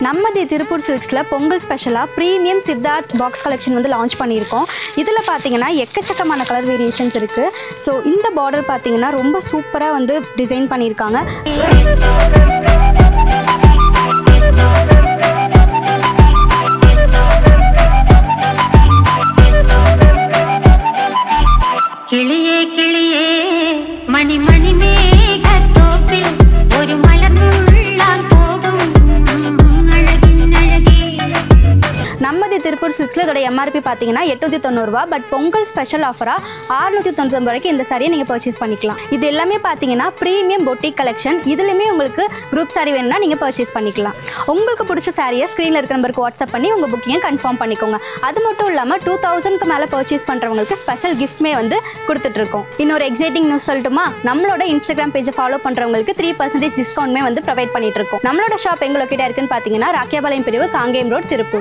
நம்ம திருப்பூர் சில்க்ஸில் பொங்கல் ஸ்பெஷலாக premium Siddharth box collection வந்து லான்ச் பண்ணியிருக்கோம். இதில் பார்த்தீங்கன்னா எக்கச்சக்கமான கலர் வேரியேஷன்ஸ் இருக்குது. ஸோ இந்த பார்டர் பார்த்தீங்கன்னா ரொம்ப சூப்பராக வந்து டிசைன் பண்ணியிருக்காங்க. கிளியே கிளியே மணி மணி மேகத்தோப்பில் ஒரு மலர்ந்துள்ளால் போகும் அழகின் அழகே. நம்ம திருப்பூர் சில்க்ஸில் இதோட எம்ஆர்பி பார்த்தீங்கன்னா 890 ரூபா. பட் பொங்கல் ஸ்பெஷல் ஆஃபராக 699 ரூபாய்க்கு இந்த சாரியை நீங்கள் பர்ச்சேஸ் பண்ணிக்கலாம். இது எல்லாமே பார்த்தீங்கன்னா ப்ரீமியம் பொட்டிக் கலெக்ஷன். இதுலையுமே உங்களுக்கு குரூப் சாரி வேணும்னா நீங்கள் பர்ச்சேஸ் பண்ணிக்கலாம். உங்களுக்கு பிடிச்ச சாரியை ஸ்க்ரீனில் இருக்கிற நம்பருக்கு வாட்ஸ்அப் பண்ணி உங்கள் புக்கிங்கை கன்ஃபார்ம் பண்ணிக்கோங்க. அது மட்டும் இல்லாமல் 2000க்கு மேலே பர்ச்சேஸ் பண்ணுறவங்களுக்கு ஸ்பெஷல் கிஃப்ட்மே வந்து கொடுத்துட்ருக்கோம். இன்னொரு எக்ஸைட்டிங் நியூஸ் சொல்லட்டுமா? நம்மளோட இன்ஸ்டாகிராம் பேஜை ஃபாலோ பண்ணுறவங்களுக்கு 3% டிஸ்கவுண்ட்மே வந்து ப்ரொவைட் பண்ணிட்டு இருக்கோம். நம்மளோட ஷாப் எங்கே லொக்கேட்டாக இருக்குன்னு பார்த்தீங்கன்னா ராக்கியாபாளையம் பிரிவு, காங்கேயம் ரோட், திருப்பூர்.